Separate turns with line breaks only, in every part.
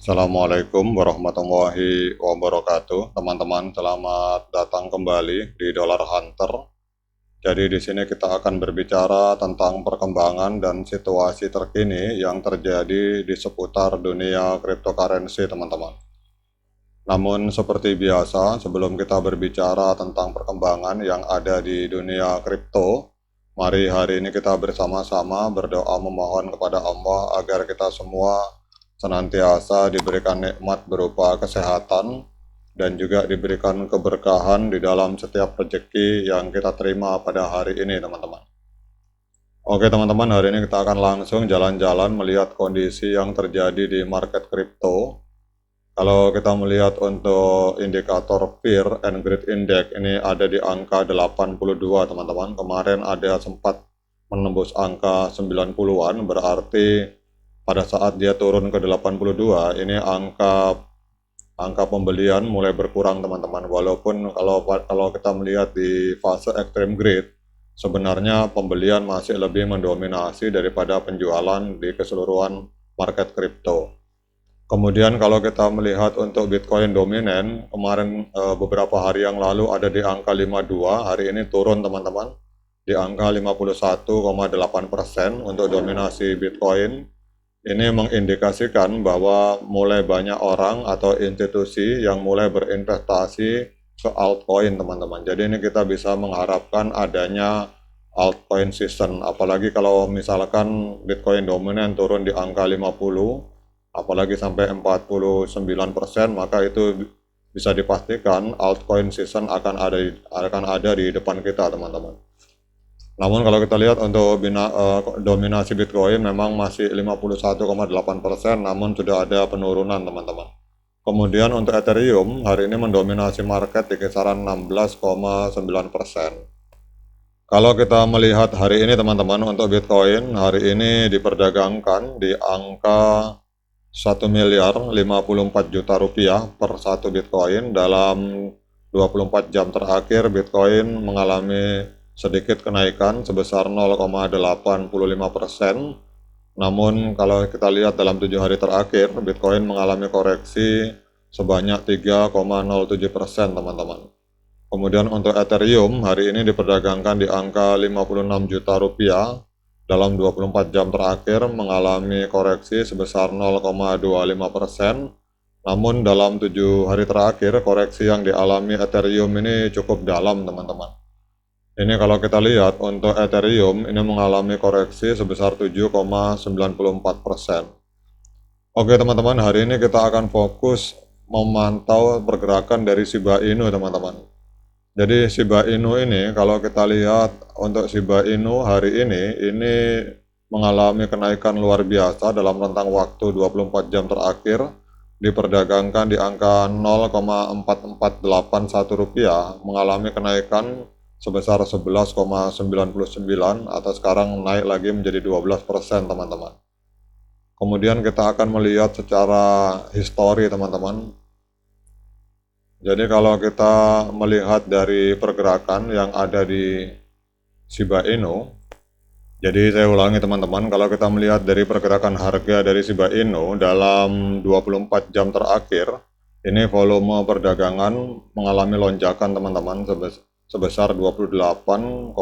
Assalamualaikum warahmatullahi wabarakatuh, teman-teman. Selamat datang kembali di Dollar Hunter. Jadi di sini kita akan berbicara tentang perkembangan dan situasi terkini yang terjadi di seputar dunia cryptocurrency, teman-teman. Namun seperti biasa, sebelum kita berbicara tentang perkembangan yang ada di dunia kripto, mari hari ini kita bersama-sama berdoa memohon kepada Allah agar kita semua senantiasa diberikan nikmat berupa kesehatan dan juga diberikan keberkahan di dalam setiap rezeki yang kita terima pada hari ini, teman-teman. Oke, teman-teman, hari ini kita akan langsung jalan-jalan melihat kondisi yang terjadi di market kripto. Kalau kita melihat untuk indikator Fear and Greed Index, ini ada di angka 82, teman-teman. Kemarin ada sempat menembus angka 90-an, berarti pada saat dia turun ke 82, ini angka pembelian mulai berkurang, teman-teman. Walaupun kalau kita melihat di fase extreme greed, sebenarnya pembelian masih lebih mendominasi daripada penjualan di keseluruhan market kripto. Kemudian kalau kita melihat untuk Bitcoin dominan, kemarin beberapa hari yang lalu ada di angka 52, hari ini turun, teman-teman, di angka 51,8% untuk dominasi Bitcoin. Ini mengindikasikan bahwa mulai banyak orang atau institusi yang mulai berinvestasi ke altcoin, teman-teman. Jadi ini kita bisa mengharapkan adanya altcoin season, apalagi kalau misalkan Bitcoin dominan turun di angka 50, apalagi sampai 49%, maka itu bisa dipastikan altcoin season akan ada di depan kita, teman-teman. Namun kalau kita lihat untuk dominasi Bitcoin memang masih 51,8%, namun sudah ada penurunan, teman-teman. Kemudian untuk Ethereum hari ini mendominasi market di kisaran 16,9%. Kalau kita melihat hari ini, teman-teman, untuk Bitcoin hari ini diperdagangkan di angka 1.054 juta rupiah per satu Bitcoin. Dalam 24 jam terakhir Bitcoin mengalami sedikit kenaikan sebesar 0,85%. Namun kalau kita lihat dalam 7 hari terakhir, Bitcoin mengalami koreksi sebanyak 3,07%, teman-teman. Kemudian untuk Ethereum hari ini diperdagangkan di angka 56 juta rupiah. Dalam 24 jam terakhir mengalami koreksi sebesar 0,25%. Namun dalam 7 hari terakhir koreksi yang dialami Ethereum ini cukup dalam, teman-teman. Ini kalau kita lihat untuk Ethereum ini mengalami koreksi sebesar 7,94%. Oke, teman-teman, hari ini kita akan fokus memantau pergerakan dari Shiba Inu, teman-teman. Jadi Shiba Inu ini kalau kita lihat untuk Shiba Inu hari ini mengalami kenaikan luar biasa dalam rentang waktu 24 jam terakhir, diperdagangkan di angka 0,4481 rupiah, mengalami kenaikan sebesar 11,99 atau sekarang naik lagi menjadi 12%, teman-teman. Kemudian kita akan melihat secara histori, teman-teman. Jadi kalau kita melihat dari pergerakan yang ada di Shiba Inu, jadi saya ulangi, teman-teman, kalau kita melihat dari pergerakan harga dari Shiba Inu dalam 24 jam terakhir, ini volume perdagangan mengalami lonjakan, teman-teman, sebesar 28,76%,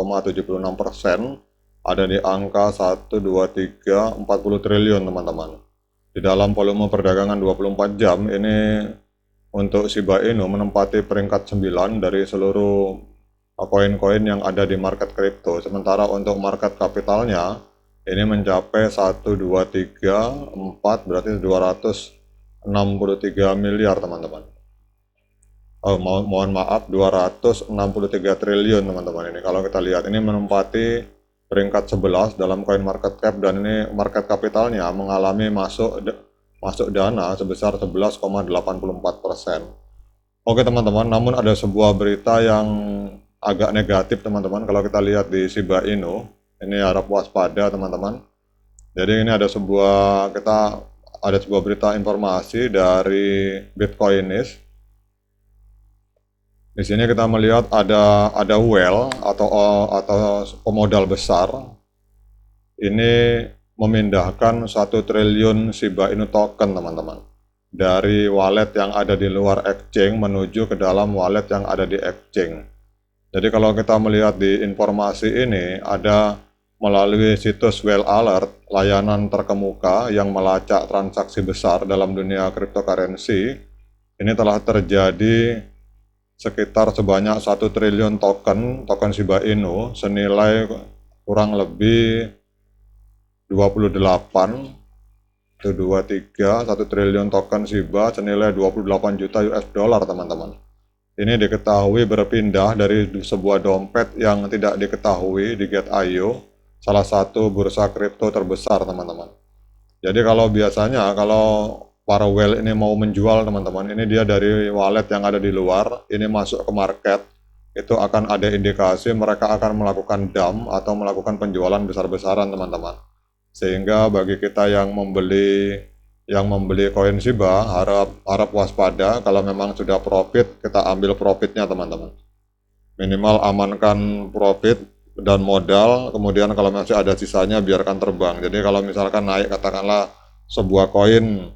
ada di angka 12340 triliun, teman-teman. Di dalam volume perdagangan 24 jam ini untuk Shiba Inu menempati peringkat 9 dari seluruh koin-koin yang ada di market kripto. Sementara untuk market kapitalnya ini mencapai 1, 2, 3, 4, berarti 263 miliar, teman-teman. Mohon maaf, 263 triliun, teman-teman. Ini kalau kita lihat ini menempati peringkat 11 dalam koin market cap, dan ini market kapitalnya mengalami masuk dana sebesar 11,84%. Oke, teman-teman, namun ada sebuah berita yang agak negatif, teman-teman. Kalau kita lihat di Shiba Inu, ini harap waspada, teman-teman. Jadi ini ada sebuah berita informasi dari Bitcoinist. Di sini kita melihat ada whale atau pemodal besar ini memindahkan 1 triliun Shiba Inu token, teman-teman. dari wallet yang ada di luar exchange menuju ke dalam wallet yang ada di exchange. Jadi kalau kita melihat di informasi ini, ada melalui situs Well Alert, layanan terkemuka yang melacak transaksi besar dalam dunia cryptocurrency, ini telah terjadi sekitar sebanyak 1 triliun token Shiba Inu senilai kurang lebih 28 itu 23 1 triliun token Shiba senilai 28 juta US dollar, teman-teman. Ini diketahui berpindah dari sebuah dompet yang tidak diketahui di Get.io, salah satu bursa kripto terbesar, teman-teman. Jadi kalau biasanya kalau para whale ini mau menjual, teman-teman, ini dia dari wallet yang ada di luar, ini masuk ke market, itu akan ada indikasi mereka akan melakukan dump atau melakukan penjualan besar-besaran, teman-teman. Sehingga bagi kita yang membeli koin Shiba, harap waspada. Kalau memang sudah profit, kita ambil profitnya, teman-teman. Minimal amankan profit dan modal, kemudian kalau masih ada sisanya biarkan terbang. Jadi kalau misalkan naik, katakanlah sebuah koin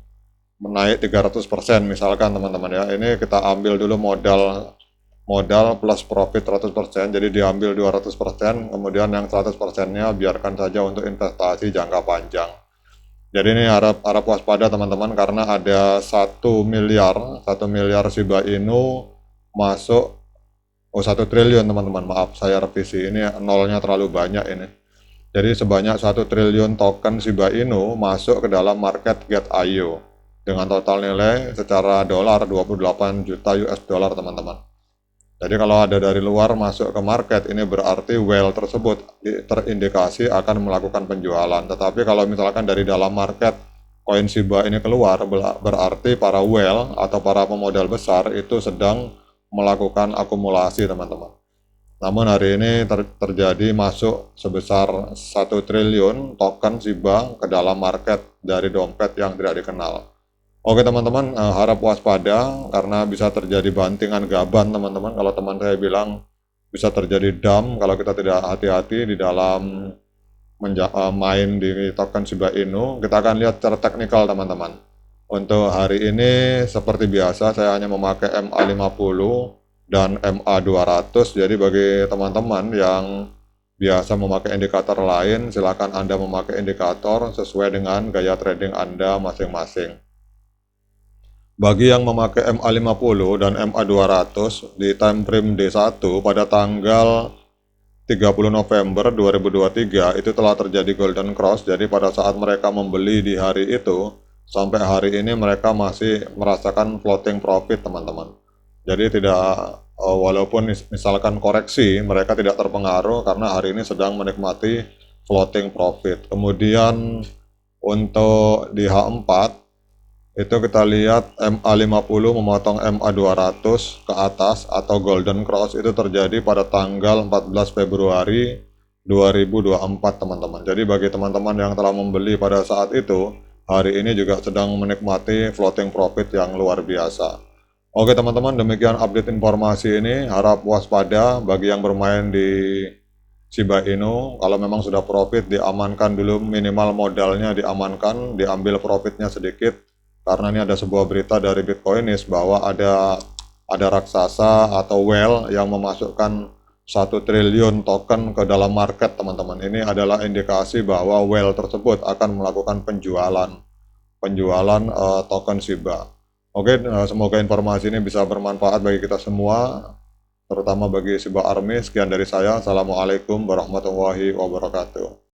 menaik 300% misalkan, teman-teman ya, ini kita ambil dulu modal plus profit 100%, jadi diambil 200%, kemudian yang 100%-nya biarkan saja untuk investasi jangka panjang. Jadi ini harap waspada, teman-teman, karena ada 1 miliar Shiba Inu masuk, 1 triliun, teman-teman, maaf saya revisi, ini nolnya terlalu banyak ini. Jadi sebanyak 1 triliun token Shiba Inu masuk ke dalam market Get.io dengan total nilai secara dolar 28 juta US dollar, teman-teman. Jadi kalau ada dari luar masuk ke market, ini berarti whale tersebut terindikasi akan melakukan penjualan. Tetapi kalau misalkan dari dalam market koin Shiba ini keluar, berarti para whale atau para pemodal besar itu sedang melakukan akumulasi, teman-teman. Namun hari ini terjadi masuk sebesar 1 triliun token Shiba ke dalam market dari dompet yang tidak dikenal. Oke, teman-teman, harap waspada karena bisa terjadi bantingan gaban, teman-teman. Kalau teman saya bilang bisa terjadi dump kalau kita tidak hati-hati di dalam main di token Shiba Inu. Kita akan lihat secara teknikal, teman-teman. Untuk hari ini seperti biasa saya hanya memakai MA50 dan MA200. Jadi bagi teman-teman yang biasa memakai indikator lain, silakan Anda memakai indikator sesuai dengan gaya trading Anda masing-masing. Bagi yang memakai MA50 dan MA200 di time frame D1 pada tanggal 30 November 2023 itu telah terjadi golden cross. Jadi pada saat mereka membeli di hari itu sampai hari ini mereka masih merasakan floating profit, teman-teman. Jadi tidak walaupun misalkan koreksi, mereka tidak terpengaruh karena hari ini sedang menikmati floating profit. Kemudian untuk di H4 itu kita lihat MA50 memotong MA200 ke atas atau golden cross itu terjadi pada tanggal 14 Februari 2024, teman-teman. Jadi bagi teman-teman yang telah membeli pada saat itu, hari ini juga sedang menikmati floating profit yang luar biasa. Oke, teman-teman, demikian update informasi ini. Harap waspada bagi yang bermain di Shiba Inu. Kalau memang sudah profit, diamankan dulu, minimal modalnya diamankan, diambil profitnya sedikit. Karena ini ada sebuah berita dari Bitcoinis bahwa ada raksasa atau whale yang memasukkan 1 triliun token ke dalam market, teman-teman. Ini adalah indikasi bahwa whale tersebut akan melakukan penjualan token Shiba. Oke, semoga informasi ini bisa bermanfaat bagi kita semua, terutama bagi Shiba Army. Sekian dari saya. Assalamualaikum warahmatullahi wabarakatuh.